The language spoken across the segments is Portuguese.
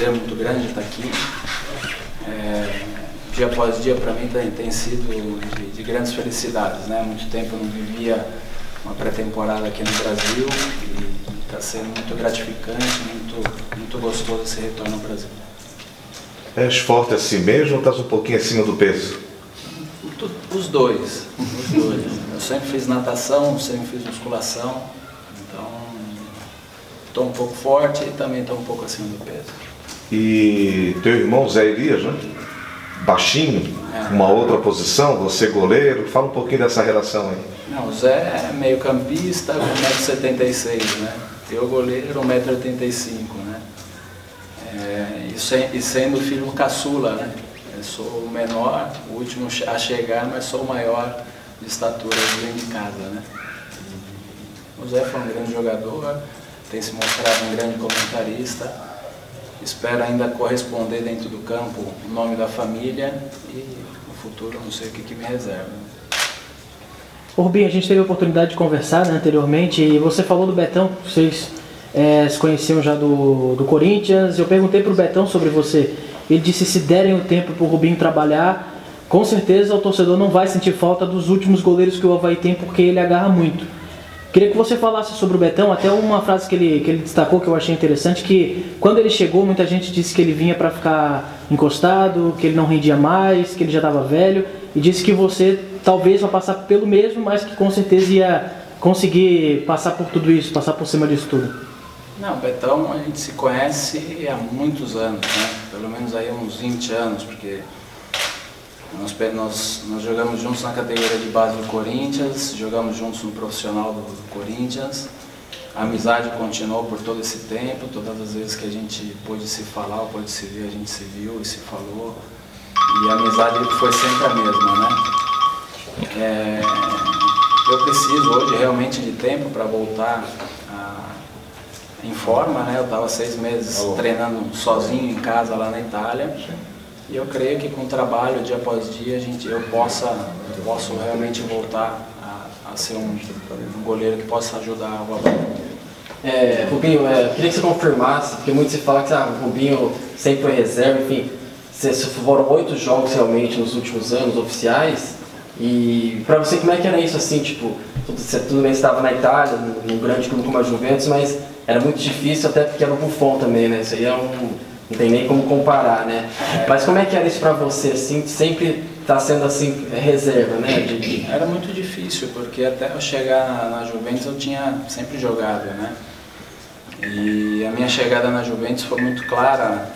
prazer muito grande estar aqui. Dia após dia, para mim, tem sido de grandes felicidades, né? Há muito tempo eu não vivia uma pré-temporada aqui no Brasil e está sendo muito gratificante, muito gostoso esse retorno ao Brasil. És forte assim mesmo ou estás um pouquinho acima do peso? Os dois. Eu sempre fiz natação, sempre fiz musculação, então estou um pouco forte e também estou um pouco acima do peso. E teu irmão Zé Elias, né? Baixinho, uma outra posição, você goleiro, fala um pouquinho dessa relação aí. Não, o Zé é meio campista, 1,76 m, né? Eu goleiro, 1,85 m, né? E sendo filho caçula, né? Eu sou o menor, o último a chegar, mas sou o maior de estatura dentro de casa, né? O Zé foi um grande jogador, tem se mostrado um grande comentarista. Espero ainda corresponder dentro do campo o nome da família e no futuro não sei o que me reserva. Ô Rubinho, a gente teve a oportunidade de conversar, né, anteriormente, e você falou do Betão, vocês se conheciam já do Corinthians. Eu perguntei para o Betão sobre você. Ele disse que se derem o tempo para o Rubinho trabalhar, com certeza o torcedor não vai sentir falta dos últimos goleiros que o Avaí tem, porque ele agarra muito. Queria que você falasse sobre o Betão, até uma frase que ele destacou que eu achei interessante, que quando ele chegou muita gente disse que ele vinha para ficar encostado, que ele não rendia mais, que ele já estava velho, e disse que você talvez vai passar pelo mesmo, mas que com certeza ia conseguir passar por tudo isso, passar por cima disso tudo. Não, o Betão a gente se conhece há muitos anos, né? Pelo menos aí uns 20 anos, porque nós jogamos juntos na categoria de base do Corinthians, jogamos juntos no profissional do Corinthians. A amizade continuou por todo esse tempo, todas as vezes que a gente pôde se falar, pôde se ver, a gente se viu e se falou. E a amizade foi sempre a mesma, né? Eu preciso hoje realmente de tempo para voltar em forma, né? Eu estava 6 meses treinando sozinho em casa lá na Itália. E eu creio que com o trabalho, dia após dia, eu posso realmente voltar a ser um goleiro que possa ajudar o Avaí. Rubinho, queria que você confirmasse, porque muito se fala que o Rubinho sempre foi reserva, enfim, foram 8 jogos realmente nos últimos anos oficiais. E pra você, como é que era isso assim, tipo, tudo bem, você estava na Itália, num grande clube como a Juventus, mas era muito difícil até porque era o Buffon também, né? Isso aí não tem nem como comparar, né? Mas como é que era isso pra você, assim, sempre tá sendo assim, reserva, né? Era muito difícil, porque até eu chegar na Juventus eu tinha sempre jogado, né? E a minha chegada na Juventus foi muito clara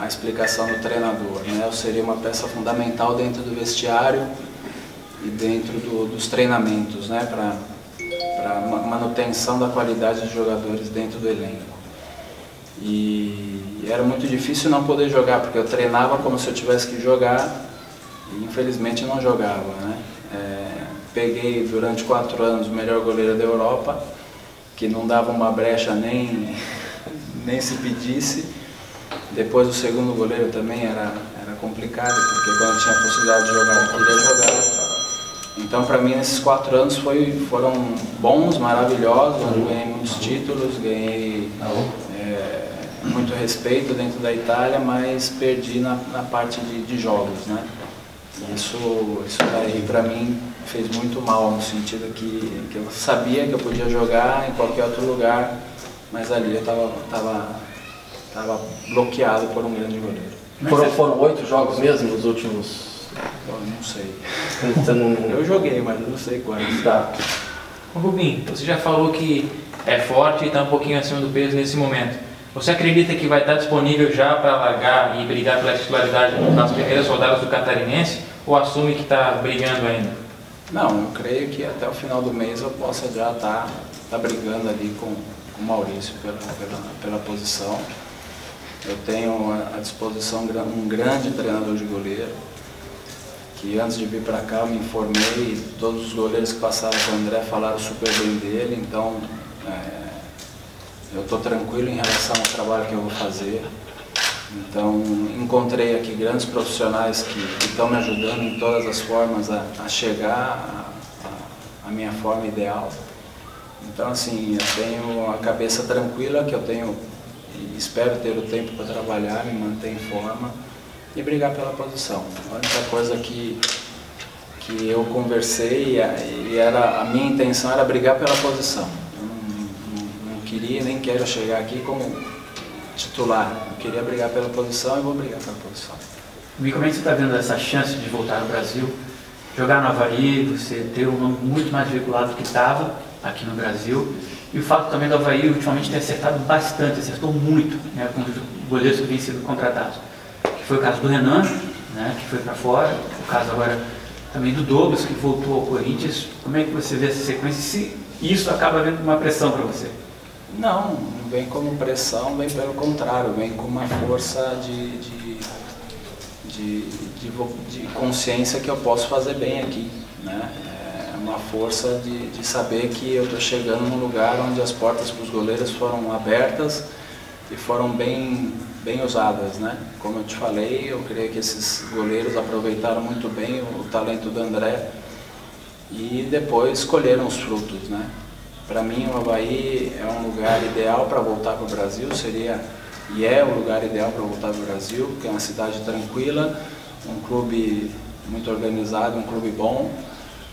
a explicação do treinador, né? Eu seria uma peça fundamental dentro do vestiário e dentro dos treinamentos, né? Para manutenção da qualidade dos jogadores dentro do elenco. E era muito difícil não poder jogar, porque eu treinava como se eu tivesse que jogar e infelizmente não jogava, né? Peguei durante 4 anos o melhor goleiro da Europa, que não dava uma brecha nem se pedisse. Depois o segundo goleiro também era complicado, porque quando tinha a possibilidade de jogar eu queria jogar. Então para mim esses 4 anos foram bons, maravilhosos, eu ganhei muitos títulos, ganhei muito respeito dentro da Itália, mas perdi na parte de jogos, né? Isso daí para mim fez muito mal, no sentido que eu sabia que eu podia jogar em qualquer outro lugar, mas ali eu estava bloqueado por um grande goleiro. Foram 8 jogos mesmo nos últimos? Eu não sei. Então, eu joguei, mas eu não sei quantos. Tá. Rubinho, você já falou que é forte e está um pouquinho acima do peso nesse momento. Você acredita que vai estar disponível já para largar e brigar pela titularidade nas primeiras rodadas do Catarinense, ou assume que está brigando ainda? Não, eu creio que até o final do mês eu possa já estar brigando ali com o Maurício pela posição. Eu tenho à disposição um grande treinador de goleiro, que antes de vir para cá eu me informei e todos os goleiros que passaram com o André falaram super bem dele, então eu estou tranquilo em relação ao trabalho que eu vou fazer. Então encontrei aqui grandes profissionais que estão me ajudando em todas as formas a chegar à minha forma ideal. Então assim, eu tenho a cabeça tranquila que eu tenho e espero ter o tempo para trabalhar, me manter em forma e brigar pela posição. A única coisa que eu conversei e a minha intenção era brigar pela posição. Eu não queria nem quero chegar aqui como titular. Eu queria brigar pela posição e vou brigar pela posição. E como é que você está vendo essa chance de voltar ao Brasil, jogar no Avaí, você ter um nome muito mais veiculado do que estava aqui no Brasil, e o fato também do Avaí ultimamente ter acertado bastante, acertou muito, né, com os goleiros que vêm sendo contratados. Que foi o caso do Renan, né, que foi para fora, o caso agora também do Douglas, que voltou ao Corinthians. Como é que você vê essa sequência? Se isso acaba vendo uma pressão para você? Não vem como pressão, vem pelo contrário, vem com uma força de consciência que eu posso fazer bem aqui, né? É uma força de saber que eu estou chegando num lugar onde as portas para os goleiros foram abertas e foram bem usadas, né? Como eu te falei, eu creio que esses goleiros aproveitaram muito bem o talento do André e depois colheram os frutos, né? Para mim, o Avaí é um lugar ideal para voltar para o Brasil, é o lugar ideal para voltar para o Brasil, porque é uma cidade tranquila, um clube muito organizado, um clube bom,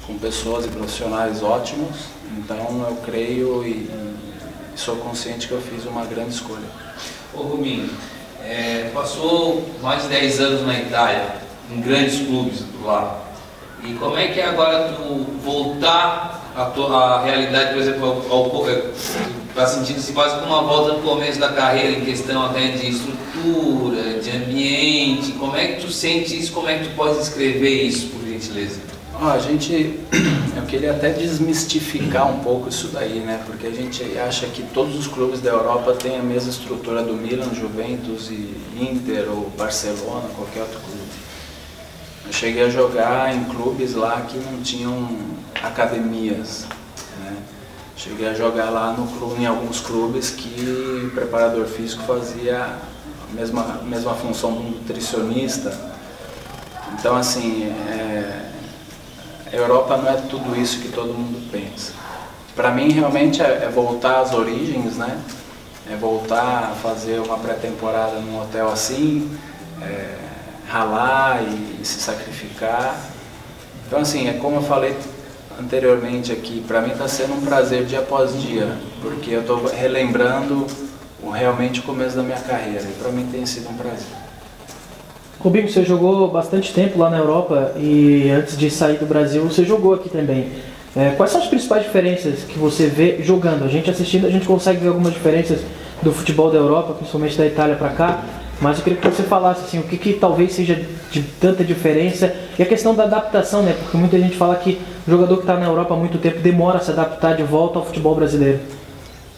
com pessoas e profissionais ótimos. Então eu creio e sou consciente que eu fiz uma grande escolha. Ô Rubinho, passou mais de 10 anos na Itália, em grandes clubes lá. E como é que é agora tu voltar à realidade, por exemplo, está sentindo-se quase como uma volta no começo da carreira, em questão até de estrutura, de ambiente? Como é que tu sente isso? Como é que tu pode descrever isso, por gentileza? Eu queria até desmistificar um pouco isso daí, né? Porque a gente acha que todos os clubes da Europa têm a mesma estrutura do Milan, Juventus e Inter ou Barcelona, qualquer outro clube. Eu cheguei a jogar em clubes lá que não tinham academias, né? Cheguei a jogar lá em alguns clubes que o preparador físico fazia a mesma função do nutricionista. Então, assim, a Europa não é tudo isso que todo mundo pensa. Para mim, realmente, é voltar às origens, né? É voltar a fazer uma pré-temporada num hotel assim, ralar e se sacrificar. Então, assim, é como eu falei anteriormente aqui, para mim está sendo um prazer dia após dia, porque eu estou relembrando realmente o começo da minha carreira, e para mim tem sido um prazer. Rubinho, você jogou bastante tempo lá na Europa e antes de sair do Brasil você jogou aqui também. Quais são as principais diferenças que você vê jogando? A gente assistindo, a gente consegue ver algumas diferenças do futebol da Europa, principalmente da Itália para cá, mas eu queria que você falasse assim, o que talvez seja de tanta diferença e a questão da adaptação, né? Porque muita gente fala que o jogador que está na Europa há muito tempo demora a se adaptar de volta ao futebol brasileiro.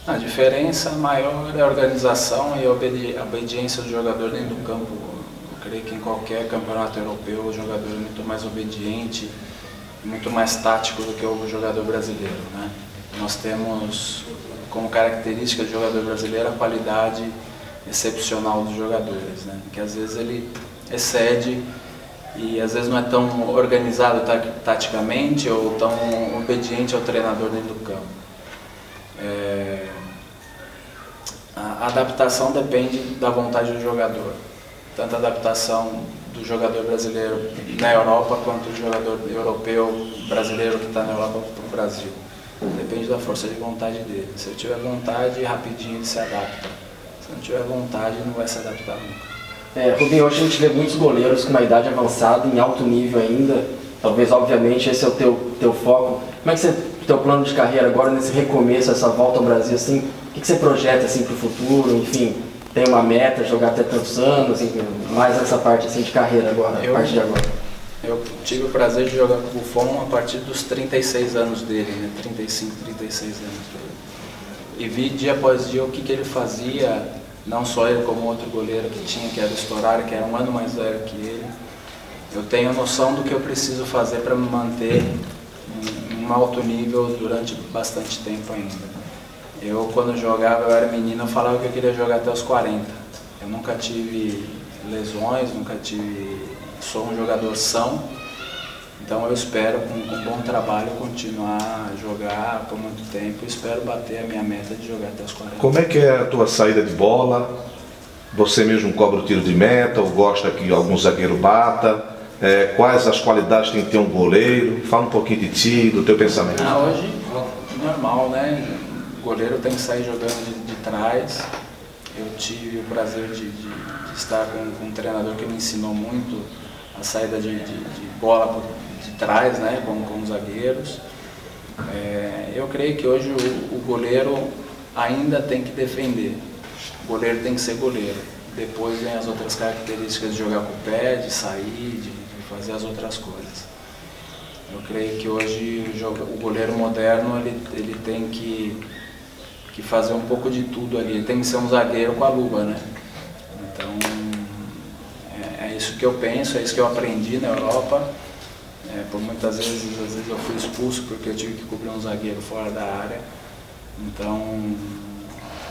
A diferença maior é a organização e a obediência do jogador dentro do campo. Eu creio que em qualquer campeonato europeu o jogador é muito mais obediente, muito mais tático do que o jogador brasileiro, né? Nós temos como característica do jogador brasileiro a qualidade excepcional dos jogadores, né? Que às vezes ele excede e às vezes não é tão organizado taticamente ou tão obediente ao treinador dentro do campo. A adaptação depende da vontade do jogador, tanto a adaptação do jogador brasileiro na Europa quanto do jogador europeu brasileiro que está na Europa para o Brasil. Depende da força de vontade dele. Se ele tiver vontade, rapidinho ele se adapta. Se não tiver vontade, não vai se adaptar nunca. Rubinho, hoje a gente vê muitos goleiros com uma idade avançada, em alto nível ainda. Talvez, obviamente, esse é o teu foco. Como é que você, teu plano de carreira agora, nesse recomeço, essa volta ao Brasil, assim, o que você projeta assim, para o futuro? Enfim, tem uma meta, jogar até tantos anos, assim, mais essa parte assim, de carreira agora, a partir de agora? Eu tive o prazer de jogar com o Buffon a partir dos 36 anos dele, né? 35, 36 anos. E vi dia após dia o que ele fazia, não só ele como outro goleiro que era o Storari, que era um ano mais velho que ele. Eu tenho noção do que eu preciso fazer para me manter em um alto nível durante bastante tempo ainda. Eu, quando jogava, eu era menino, eu falava que eu queria jogar até os 40. Eu nunca tive lesões, sou um jogador são, Então eu espero, com bom trabalho, continuar a jogar por muito tempo. Eu espero bater a minha meta de jogar até os 40. Como é que é a tua saída de bola? Você mesmo cobra o tiro de meta ou gosta que algum zagueiro bata? Quais as qualidades tem que ter um goleiro? Fala um pouquinho de ti, do teu pensamento. Hoje, normal, né? O goleiro tem que sair jogando de trás. Eu tive o prazer de estar com um treinador que me ensinou muito a saída de bola de trás, né? Com os zagueiros. Eu creio que hoje o goleiro ainda tem que defender. O goleiro tem que ser goleiro. Depois vem as outras características de jogar com o pé, de sair, de fazer as outras coisas. Eu creio que hoje o goleiro moderno ele tem que fazer um pouco de tudo ali. Ele tem que ser um zagueiro com a luva, né? Então é isso que eu penso, é isso que eu aprendi na Europa. Por muitas vezes, às vezes eu fui expulso porque eu tive que cobrir um zagueiro fora da área. Então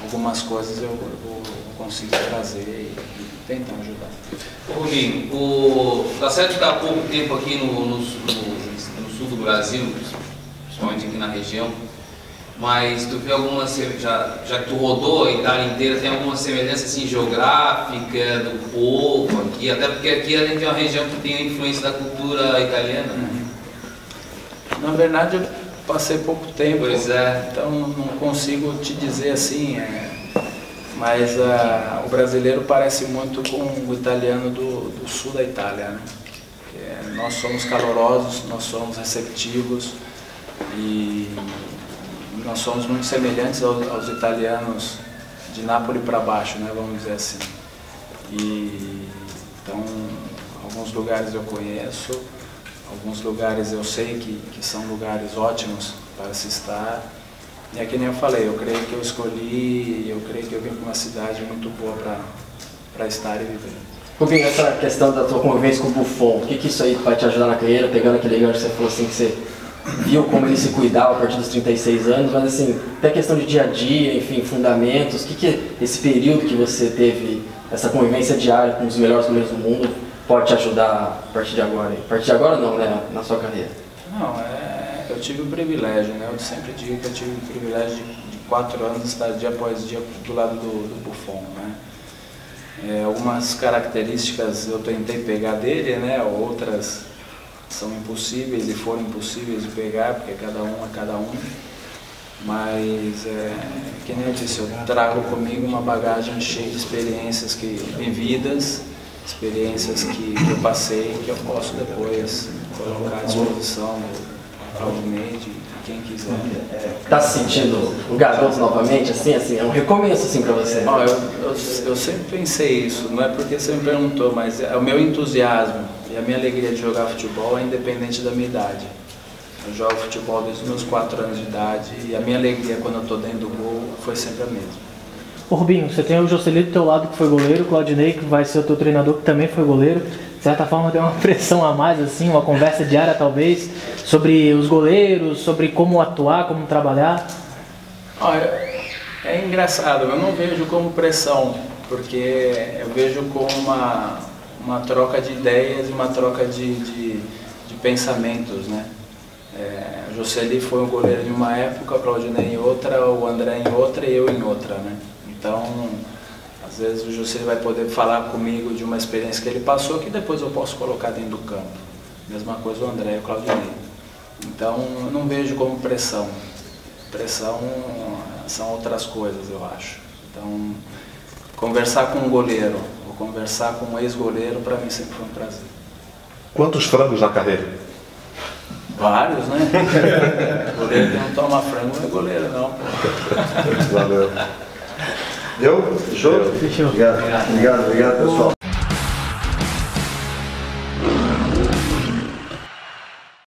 algumas coisas eu consigo trazer e tentar ajudar. Ô Rubinho, o Lacerda está há pouco tempo aqui no sul do Brasil, principalmente aqui na região, mas tu vê algumas, já que tu rodou a Itália inteira, tem alguma semelhança assim, geográfica, do povo aqui, até porque aqui a gente é uma região que tem a influência da cultura italiana, né? Na verdade eu passei pouco tempo, pois é. Então não consigo te dizer assim, mas o brasileiro parece muito com o italiano do sul da Itália, né? Nós somos calorosos, nós somos receptivos e nós somos muito semelhantes aos italianos de Nápoles para baixo, né? Vamos dizer assim. Então, alguns lugares eu conheço, alguns lugares eu sei que são lugares ótimos para se estar. E é que nem eu falei, eu creio que eu escolhi, eu creio que eu vim para uma cidade muito boa para estar e viver. Rubinho, essa questão da tua convivência com o Buffon, o que isso aí vai te ajudar na carreira, pegando aquele gancho que você falou assim, que você viu como ele se cuidava a partir dos 36 anos, mas assim, até questão de dia a dia, enfim, fundamentos, o que esse período que você teve, essa convivência diária com os melhores goleiros do mundo, pode te ajudar a partir de agora? A partir de agora não, né, na sua carreira? Não, eu tive o privilégio, né, eu sempre digo que eu tive o privilégio de 4 anos estar dia após dia do lado do Buffon, né. Algumas características eu tentei pegar dele, né, outras são impossíveis e foram impossíveis de pegar, porque cada um é cada um, mas que nem eu disse, eu trago comigo uma bagagem cheia de experiências vividas, experiências que eu passei, que eu posso depois colocar à disposição do Claudinei, de quem quiser. Tá se sentindo o garoto novamente, assim, é um recomeço assim para você? Eu sempre pensei isso, não é porque você me perguntou, mas é o meu entusiasmo e a minha alegria de jogar futebol é independente da minha idade. Eu jogo futebol desde os meus 4 anos de idade e a minha alegria quando eu estou dentro do gol foi sempre a mesma. Ô Rubinho, você tem o Jocely do teu lado que foi goleiro, o Claudinei que vai ser o teu treinador que também foi goleiro. De certa forma deu uma pressão a mais, assim, uma conversa diária talvez, sobre os goleiros, sobre como atuar, como trabalhar. É engraçado, eu não vejo como pressão, porque eu vejo como uma troca de ideias e uma troca de pensamentos, né? O Jocely foi um goleiro em uma época, o Claudinei em outra, o André em outra e eu em outra, né? Então, às vezes o Jocely vai poder falar comigo de uma experiência que ele passou que depois eu posso colocar dentro do campo. Mesma coisa o André e o Claudinei. Então, eu não vejo como pressão. Pressão são outras coisas, eu acho. Então, conversar com um goleiro ou conversar com um ex-goleiro, para mim sempre foi um prazer. Quantos frangos na carreira? Vários, né? Goleiro que não toma frango não é goleiro, não. Valeu. Deu? Fechou? Fechou. Obrigado, pessoal.